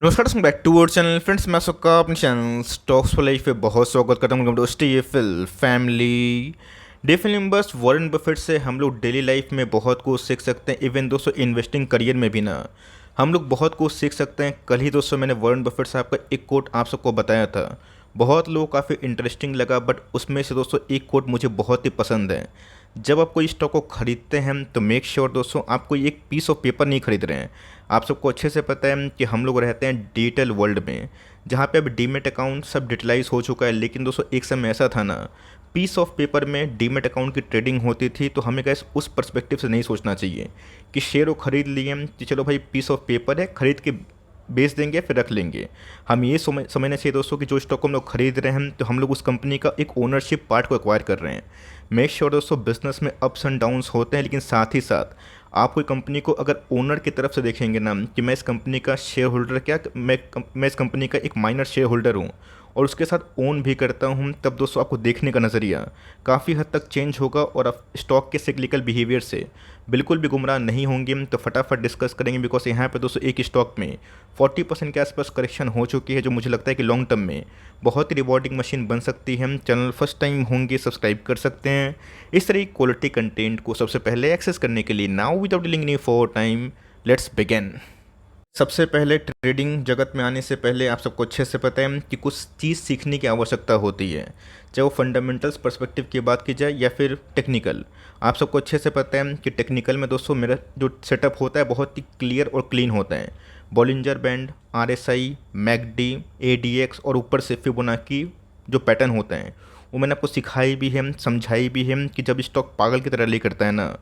नमस्कार, back to our channel friends. मैं सबका अपने चैनल स्टॉक्स फॉर लाइफ पे बहुत स्वागत करता हूँ। स्टीफल family definitely members, Warren Buffett से हम लोग डेली लाइफ में बहुत कुछ सीख सकते हैं। इवन दोस्तों इन्वेस्टिंग करियर में भी ना हम लोग बहुत कुछ सीख सकते हैं। कल ही दोस्तों मैंने वॉरेन बफेट साहब का एक कोट आप सबको बताया था, बहुत लोग काफ़ी इंटरेस्टिंग लगा, बट उसमें से दोस्तों एक कोट मुझे बहुत ही पसंद है। जब आप कोई स्टॉक को खरीदते हैं तो मेक श्योर दोस्तों आप कोई एक पीस ऑफ पेपर नहीं खरीद रहे हैं। आप सबको अच्छे से पता है कि हम लोग रहते हैं डिजिटल वर्ल्ड में, जहाँ पे अब डीमेट अकाउंट सब डिजिटलाइज हो चुका है। लेकिन दोस्तों एक समय ऐसा था ना, पीस ऑफ पेपर में डीमेट अकाउंट की ट्रेडिंग होती थी। तो हमें गैस उस पर्सपेक्टिव से नहीं सोचना चाहिए कि शेयर को खरीद लिए कि चलो भाई पीस ऑफ पेपर है, खरीद के बेच देंगे फिर रख लेंगे। हम ये समझना चाहिए दोस्तों कि जो स्टॉक को हम लोग खरीद रहे हैं तो हम लोग उस कंपनी का एक ओनरशिप पार्ट को एक्वायर कर रहे हैं। मेक श्योर दोस्तों बिजनेस में अप्स एंड डाउन्स होते हैं, लेकिन साथ ही साथ आप कोई कंपनी को अगर ओनर की तरफ से देखेंगे ना कि मैं इस कंपनी का शेयर होल्डर, क्या मैं इस कंपनी का एक माइनर शेयर होल्डर हूँ और उसके साथ ओन भी करता हूँ, तब दोस्तों आपको देखने का नज़रिया काफ़ी हद तक चेंज होगा और आप स्टॉक के सिक्लिकल बिहेवियर से बिल्कुल भी गुमराह नहीं होंगे। तो फटाफट डिस्कस करेंगे, बिकॉज यहाँ पे दोस्तों एक स्टॉक में 40% के आसपास करेक्शन हो चुकी है, जो मुझे लगता है कि लॉन्ग टर्म में बहुत ही रिवॉर्डिंग मशीन बन सकती है। चैनल फर्स्ट टाइम होंगे सब्सक्राइब कर सकते हैं इस तरह की क्वालिटी कंटेंट को सबसे पहले एक्सेस करने के लिए। Now without dealing any for time, let's begin. सबसे पहले ट्रेडिंग जगत में आने से पहले आप सबको अच्छे से पता है कि कुछ चीज़ सीखने की आवश्यकता होती है, चाहे वो फंडामेंटल्स पर्सपेक्टिव की बात की जाए या फिर टेक्निकल। आप सबको अच्छे से पता है कि टेक्निकल में दोस्तों मेरा जो सेटअप होता है बहुत ही क्लियर और क्लीन होता है। Bollinger band, RSI, McD, ADX और ऊपर से फिबोनाची जो पैटर्न होते हैं वो मैंने आपको सिखाई भी है, समझाई भी है कि जब स्टॉक पागल की तरह रैली करता है ना,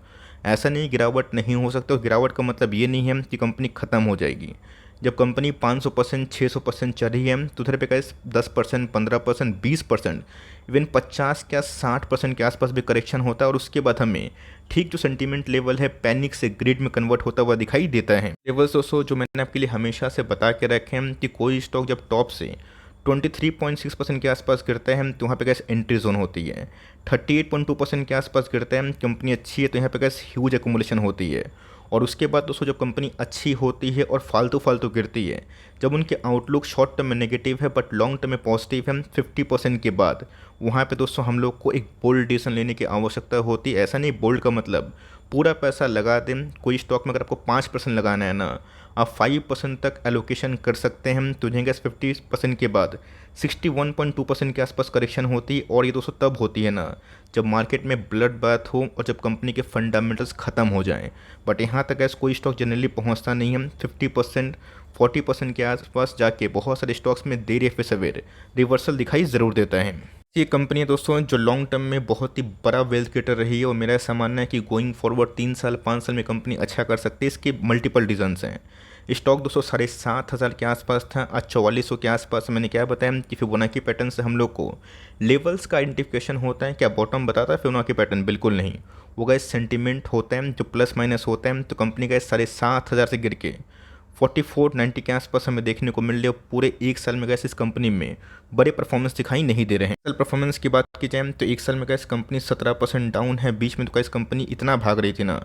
ऐसा नहीं गिरावट नहीं हो सकता। और गिरावट का मतलब ये नहीं है कि कंपनी ख़त्म हो जाएगी। जब कंपनी 500%, 600% चल रही है तो उधर पे कैसे 10%, 15%, 20%, इवन 50 क्या 60% के आसपास भी करेक्शन होता है। और उसके बाद हमें ठीक जो सेंटीमेंट लेवल है पैनिक से ग्रिड में कन्वर्ट होता हुआ दिखाई देता है। लेवल्स दोस्तों जो मैंने आपके लिए हमेशा से बता के रखे हैं कि कोई स्टॉक जब टॉप से 23.6% के आसपास गिरता है तो वहाँ पे गैस एंट्री जोन होती है। 38.2% के आसपास गिरता है, कंपनी अच्छी है तो यहाँ पे गैस ह्यूज एकुमुलेशन होती है। और उसके बाद दोस्तों जब कंपनी अच्छी होती है और फालतू फालतू गिरती है, जब उनके आउटलुक शॉर्ट टर्म में नेगेटिव है बट लॉन्ग टर्म में पॉजिटिव है 50% के बाद, वहाँ पे दोस्तों हम लोग को एक बोल्ड डिसीजन लेने की आवश्यकता होती है। ऐसा नहीं बोल्ड का मतलब पूरा पैसा लगा दें। कोई स्टॉक में अगर आपको 5% लगाना है ना, आप 5% तक एलोकेशन कर सकते हैं। तो गैस 50% के बाद 61.2% के आसपास करेक्शन होती है। और ये दोस्तों तब होती है ना जब मार्केट में ब्लड बाथ हो और जब कंपनी के फंडामेंटल्स ख़त्म हो जाएं। बट यहाँ तक गैस कोई स्टॉक जनरली पहुँचता नहीं है। 50%, 40% के आसपास जाके बहुत सारे स्टॉक्स में देर या फिर सवेर रिवर्सल दिखाई ज़रूर देता है। ये कंपनी है दोस्तों जो लॉन्ग टर्म में बहुत ही बड़ा वेल्थ क्रिएटर रही है और मेरा ऐसा मानना है कि गोइंग फॉरवर्ड 3 साल 5 साल में कंपनी अच्छा कर सकती है। इसके मल्टीपल रीजंस हैं। स्टॉक दोस्तों 7,500 के आसपास था, आज 4400 के आसपास। मैंने क्या बताया कि फिबोनाची पैटर्न से हम लोग को लेवल्स का आइडेंटिफिकेशन होता है। क्या बॉटम बताता है फिबोनाची पैटर्न? बिल्कुल नहीं। वो गैस सेंटीमेंट होता है जो प्लस माइनस होता है। तो कंपनी का 7,500 से गिर के 4490 के आसपास हमें देखने को मिल रही है। पूरे एक साल में गैस इस कंपनी में बड़े परफॉर्मेंस दिखाई नहीं दे रहे हैं। कल परफॉर्मेंस की बात की जाए तो एक साल में गैस कंपनी 17% डाउन है। बीच में तो गैस कंपनी इतना भाग रही थी ना,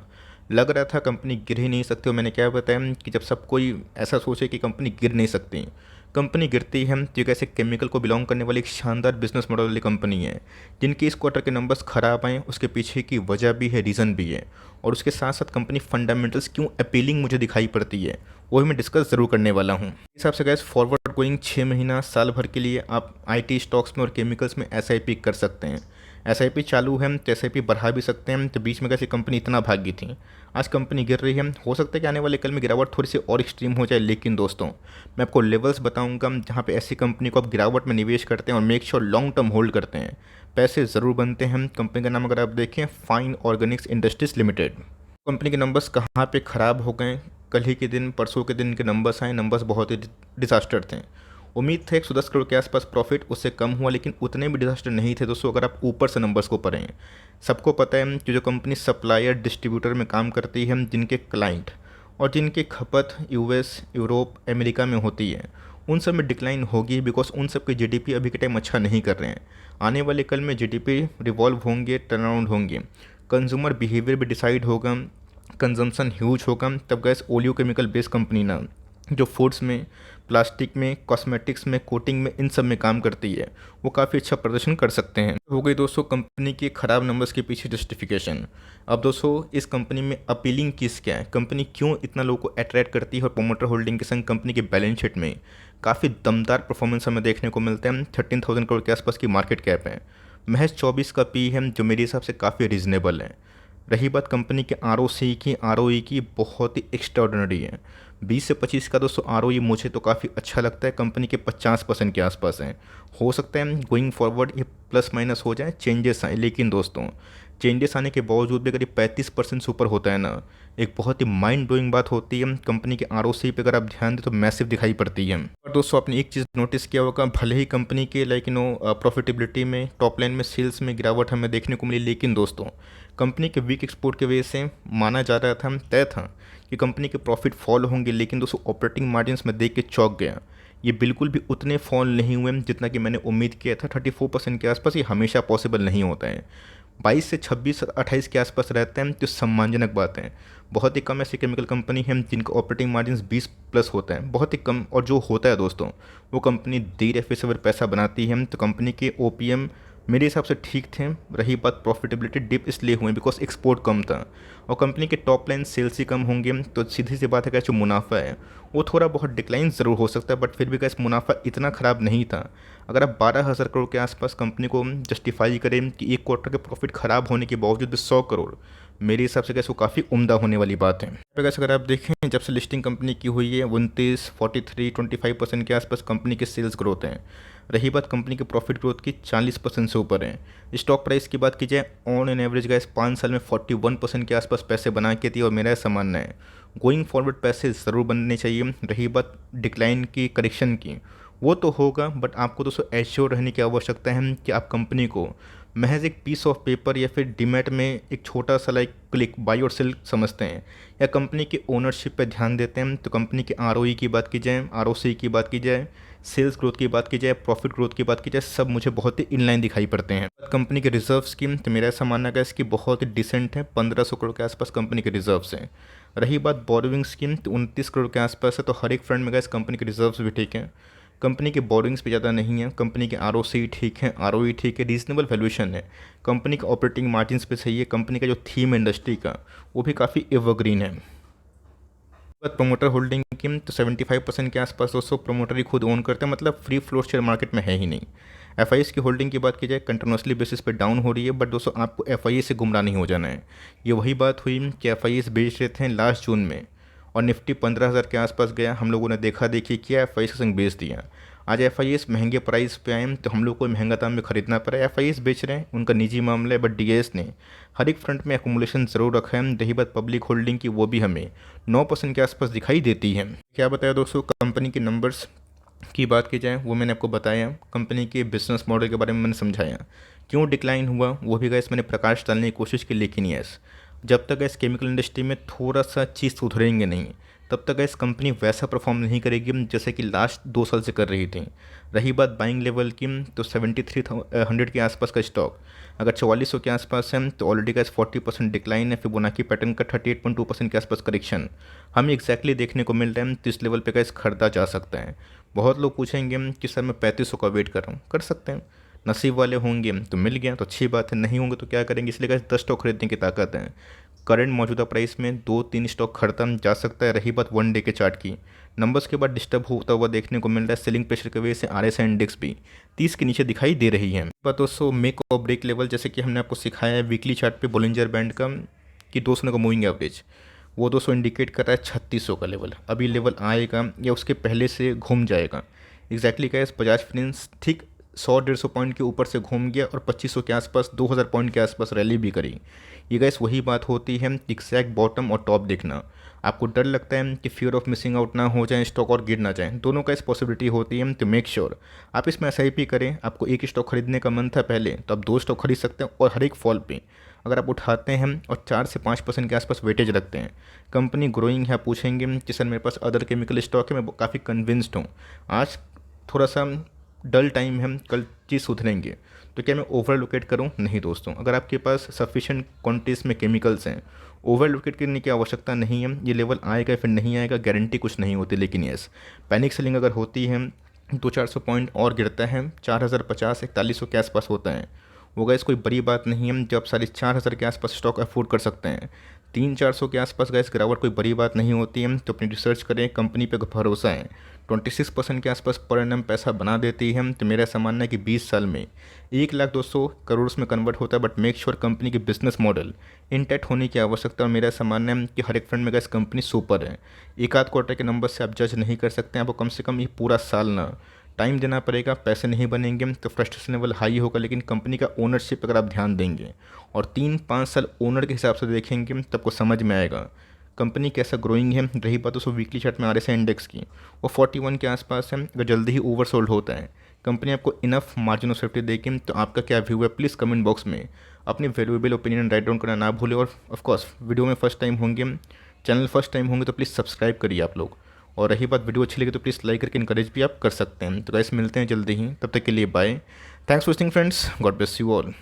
लग रहा था कंपनी गिर ही नहीं सकती। और मैंने क्या बताया कि जब सब कोई ऐसा सोचे कि कंपनी गिर नहीं सकती, कंपनी गिरती है। तो एक ऐसे केमिकल को बिलोंग करने वाली एक शानदार बिजनेस मॉडल वाली कंपनी है जिनकी इस क्वार्टर के नंबर्स खराब आए। उसके पीछे की वजह भी है, रीज़न भी है। और उसके साथ साथ कंपनी फंडामेंटल्स क्यों अपीलिंग मुझे दिखाई पड़ती है वो भी मैं डिस्कस ज़रूर करने वाला हूँ। इस हिसाब से गैस फॉरवर्ड गोइंग 6 महीना साल भर के लिए आप आईटी स्टॉक्स में और केमिकल्स में एसआईपी कर सकते हैं। एसआईपी चालू है तो एसआईपी बढ़ा भी सकते हैं। तो बीच में कैसे कंपनी इतना भागी थी, आज कंपनी गिर रही है। हो सकता है कि आने वाले कल में गिरावट थोड़ी सी और एक्सट्रीम हो जाए। लेकिन दोस्तों मैं आपको लेवल्स बताऊंगा जहां पे ऐसी कंपनी को आप गिरावट में निवेश करते हैं और make sure long term hold करते हैं, पैसे ज़रूर बनते हैं। कंपनी का नाम अगर आप देखें, fine Organics industries limited. Company के नंबर्स कहाँ पे ख़राब हो गए? कल ही के दिन, परसों के दिन के नंबर्स आए, नंबर्स बहुत ही डिजास्टर थे। उम्मीद थे 110 करोड़ के आसपास प्रॉफिट, उससे कम हुआ, लेकिन उतने भी डिजास्टर नहीं थे दोस्तों अगर आप ऊपर से नंबर्स को पढ़ें। सबको पता है कि जो कंपनी सप्लायर डिस्ट्रीब्यूटर में काम करती है, जिनके क्लाइंट और जिनकी खपत यूएस, यूरोप, अमेरिका में होती है, उन सब में डिक्लाइन होगी। बिकॉज उन सब के जीडीपी अभी के टाइम अच्छा नहीं कर रहे हैं। आने वाले कल में जीडीपी रिवॉल्व होंगे, टर्न अराउंड होंगे, कंज्यूमर बिहेवियर भी डिसाइड होगा, कंजम्पशन ह्यूज होगा। तब gas oleo chemical based company ना जो फूड्स में प्लास्टिक में, कॉस्मेटिक्स में, कोटिंग में, इन सब में काम करती है, वो काफ़ी अच्छा प्रदर्शन कर सकते हैं। हो गई दोस्तों कंपनी के ख़राब नंबर्स के पीछे जस्टिफिकेशन। अब दोस्तों इस कंपनी में अपीलिंग चीज़ क्या है, कंपनी क्यों इतना लोगों को अट्रैक्ट करती है, और प्रोमोटर होल्डिंग के संग कंपनी के बैलेंस शीट में काफ़ी दमदार परफॉर्मेंस हमें देखने को मिलते हैं। 13,000 करोड़ के आसपास की मार्केट कैप है, महज 24 का पी है, जो मेरे हिसाब से काफ़ी रीजनेबल है। रही बात कंपनी के आरओसी की, आरओई की बहुत ही एक्स्ट्राऑर्डिनरी है। 20 से 25 का दोस्तों आरओई मुझे तो काफ़ी अच्छा लगता है, कंपनी के 50% के आसपास है। हो सकता है गोइंग फॉरवर्ड ये प्लस माइनस हो जाए, चेंजेस आए, लेकिन दोस्तों चेंजेस आने के बावजूद भी अगर ये 35% से ऊपर होता है ना, एक बहुत ही माइंड ब्लोइंग बात होती है। कंपनी के आरओसी पे अगर आप ध्यान दें तो मैसिव दिखाई पड़ती है। और दोस्तों आपने एक चीज़ नोटिस किया होगा, भले ही कंपनी के प्रॉफिटेबिलिटी में, टॉप लाइन में, सेल्स में गिरावट हमें देखने को मिली, लेकिन दोस्तों कंपनी के वीक एक्सपोर्ट की वजह से माना जा रहा था, तय था कि कंपनी के प्रॉफिट फॉल होंगे, लेकिन दोस्तों ऑपरेटिंग मार्जिन्स में देख के चौंक गया। ये बिल्कुल भी उतने फॉल नहीं हुए जितना कि मैंने उम्मीद किया था। 34% के आसपास ये हमेशा पॉसिबल नहीं होता है। 22 से 26-28 के आसपास रहते हैं तो सम्मानजनक बात है। बहुत ही कम ऐसी केमिकल कंपनी है जिनका ऑपरेटिंग मार्जिन 20 प्लस होता है, बहुत ही कम। और जो होता है दोस्तों वो कंपनी देर या फिर सवेर पैसा बनाती है। तो कंपनी के ओपीएम मेरे हिसाब से ठीक थे। रही बात प्रॉफिटेबिलिटी, डिप इसलिए हुए बिकॉज एक्सपोर्ट कम था, और कंपनी के टॉप लाइन सेल्स ही कम होंगे, तो सीधी सी बात है कि जो मुनाफा है वो थोड़ा बहुत डिक्लाइन ज़रूर हो सकता है, बट फिर भी कैसे मुनाफा इतना ख़राब नहीं था। अगर आप 12,000 करोड़ के आसपास कंपनी को जस्टिफाई करें कि एक क्वार्टर के प्रॉफिट ख़राब होने के बावजूद भी 100 करोड़, मेरे हिसाब से कैसे वो काफ़ी उम्दा होने वाली बात है। कैसे अगर आप देखें जब से लिस्टिंग कंपनी की हुई है 29, 43, 25% के आसपास कंपनी के सेल्स ग्रोथ हैं। रही बात कंपनी के प्रॉफिट ग्रोथ की, 40% से ऊपर है। स्टॉक प्राइस की बात की जाए, ऑन एन एवरेज गाइस 5 साल में 41% के आसपास पैसे बना के दिए, और मेरा ऐसा मानना है गोइंग फॉरवर्ड पैसे ज़रूर बनने चाहिए। रही बात डिक्लाइन की, करेक्शन की, वो तो होगा, बट आपको दोस्तों एश्योर रहने की आवश्यकता है कि आप कंपनी को महज एक पीस ऑफ पेपर या फिर डीमैट में एक छोटा सा लाइक क्लिक बाई और सेल समझते हैं, या कंपनी की ओनरशिप पे ध्यान देते हैं। तो कंपनी के आरओई की बात की जाए, आरओसी की बात की जाए, सेल्स ग्रोथ की बात की जाए, प्रॉफिट ग्रोथ की बात की जाए, सब मुझे बहुत ही इनलाइन दिखाई पड़ते हैं। कंपनी के रिजर्व्स की, तो मेरा ऐसा मानना है इसकी बहुत ही डिसेंट है। 1500 करोड़ के आसपास कंपनी के रिजर्व्स हैं। रही बात बोरोइंग स्कीम, तो 29 करोड़ के आसपास है, तो हर एक फ्रंट में गैस कंपनी के रिजर्व्स भी ठीक हैं। कंपनी के बोरिंग्स पे ज़्यादा नहीं है, कंपनी के आरओसी ठीक है, आरओई ठीक है, रीजनेबल वैल्यूएशन है, कंपनी का ऑपरेटिंग मार्जिन्स पे सही है, कंपनी का जो थीम है इंडस्ट्री का वो भी काफ़ी एवरग्रीन है। बात प्रोमोटर होल्डिंग की, तो 75% के आसपास दोस्तों प्रोमोटर ही खुद ओन करते हैं, मतलब फ्री फ्लोट शेयर मार्केट में है ही नहीं। एफआईएस की होल्डिंग की बात की जाए, कंटिन्यूसली बेसिस पे डाउन हो रही है, बट दोस्तों आपको एफआईएस से गुमराह नहीं हो जाना है। ये वही बात हुई कि एफआईएस बेच रहे थे लास्ट जून में, और निफ्टी 15,000 के आसपास गया, हम लोगों ने देखा देखी किया, एफआईएस के संग बेच दिया। आज एफआईएस महंगे प्राइस पे आए तो हम लोग को महंगा दाम में खरीदना पड़ा। एफआईएस बेच रहे हैं, उनका निजी मामला है, बट डीएस ने हर एक फ्रंट में एकुमुलेशन ज़रूर रखा है। रही बात पब्लिक होल्डिंग की, वो भी हमें 9% के आसपास दिखाई देती है। क्या बताया दोस्तों, कंपनी के नंबर्स की बात की जाए वो मैंने आपको बताया, कंपनी के बिजनेस मॉडल के बारे में मैंने समझाया, क्यों डिक्लाइन हुआ वो भी गैस मैंने प्रकाश डालने की कोशिश की। लेकिन यस, जब तक इस केमिकल इंडस्ट्री में थोड़ा सा चीज़ सुधरेंगे नहीं, तब तक इस कंपनी वैसा परफॉर्म नहीं करेगी जैसे कि लास्ट 2 साल से कर रही थी। रही बात बाइंग लेवल की, तो 7300 के आसपास का स्टॉक अगर 4400 के आसपास है, तो ऑलरेडी का 40% डिक्लाइन है। फिबोनाची पैटर्न का 38.2% के आसपास करेक्शन हमें एग्जैक्टली देखने को मिल रहा है, तो इस लेवल पे का इस खरीदा जा सकता है। बहुत लोग पूछेंगे कि सर मैं 3500 का वेट कर रहा हूँ, कर सकते हैं, नसीब वाले होंगे तो मिल गया तो अच्छी बात है, नहीं होंगे तो क्या करेंगे। इसलिए गाइस 10 स्टॉक खरीदने की ताकत है। करंट मौजूदा प्राइस में 2-3 स्टॉक खरीदा जा सकता है। रही बात 1 डे के चार्ट की, नंबर्स के बाद डिस्टर्ब होता हुआ देखने को मिल रहा है। सेलिंग प्रेशर की वजह से आरएसआई इंडेक्स भी 30 के नीचे दिखाई दे रही है। बात दोस्तों मेक और ब्रेक लेवल, जैसे कि हमने आपको सिखाया है वीकली चार्ट पे बोलिंजर बैंड का कि 200 का मूविंग एवरेज, वो 200 इंडिकेट कर रहा है 3600 का लेवल। अभी लेवल आएगा या उसके पहले से घूम जाएगा। एग्जैक्टली क्या है, बजाज फाइनेंस ठीक 100-150 पॉइंट के ऊपर से घूम गया और 2500 के आसपास, 2000 पॉइंट के आसपास रैली भी करी। ये गैस वही बात होती है, एग्जैक्ट बॉटम और टॉप देखना। आपको डर लगता है कि फियर ऑफ मिसिंग आउट ना हो जाए, स्टॉक और गिर ना जाए, दोनों का इस पॉसिबिलिटी होती है। तो मेक श्योर आप इसमें एसआईपी करें। आपको एक स्टॉक खरीदने का मन था पहले, तो आप 2 स्टॉक खरीद सकते हैं, और हर एक फॉल पे अगर आप उठाते हैं और 4 से 5% के आसपास वेटेज रखते हैं, कंपनी ग्रोइंग है, पूछेंगे कि सर मेरे पास अदर केमिकल स्टॉक है, मैं काफ़ी कन्विंस्ड हूँ, आज थोड़ा सा डल टाइम है, कल चीज़ सुधरेंगे, तो क्या मैं ओवर लोकेट करूँ? नहीं दोस्तों, अगर आपके पास सफिशेंट क्वांटिटीज़ में केमिकल्स हैं ओवर एलोकेट करने की आवश्यकता नहीं है। ये लेवल आएगा फिर नहीं आएगा, गारंटी कुछ नहीं होती, लेकिन यस पैनिक सेलिंग अगर होती है 200-400 पॉइंट और गिरता है, 4050 4100 के आसपास होता है, वो गैस कोई बड़ी बात नहीं है। जब 4500 के आसपास स्टॉक अफोर्ड कर सकते हैं, 300-400 के आसपास गैस गिरावट कोई बड़ी बात नहीं होती है। तो अपनी रिसर्च करें, कंपनी पे भरोसा है, 26% के आसपास पर एनम पैसा बना देती है। तो मेरा ऐसा मानना है कि 20 साल में 1,200,000 उसमें कन्वर्ट होता है। बट मेक श्योर कंपनी की बिजनेस मॉडल इंटैक्ट होने की आवश्यकता। और मेरा ऐसा मानना है कि हर एक फ्रेंड में गैस कंपनी सुपर है। एक आध क्वार्टर के नंबर से आप जज नहीं कर सकते हैं, आपको कम से कम ये पूरा साल ना टाइम देना पड़ेगा। पैसे नहीं बनेंगे तो फ्रस्ट्रेशन लेवल हाई होगा, लेकिन कंपनी का ओनरशिप अगर आप ध्यान देंगे और 3-5 साल ओनर के हिसाब से देखेंगे तब को समझ में आएगा कंपनी कैसा ग्रोइंग है। रही बात उसको वीकली चार्ट में RSI इंडेक्स की, वो 41 के आसपास है, अगर जल्दी ही ओवरसोल्ड होता है, कंपनी आपको इनफ मार्जिन ऑफ सेफ्टी देगी। तो आपका क्या व्यू है, प्लीज़ कमेंट बॉक्स में अपनी वैल्यूएबल ओपिनियन राइट डाउन करना ना भूलें। और ऑफकोर्स वीडियो में फर्स्ट टाइम होंगे, चैनल फर्स्ट टाइम होंगे तो प्लीज़ सब्सक्राइब करिए आप लोग। और रही बात वीडियो अच्छी लगी तो प्लीज़ लाइक करके इनकरेज भी आप कर सकते हैं। तो गाइस मिलते हैं जल्दी ही, तब तक के लिए bye. Thanks for watching friends, God bless you all.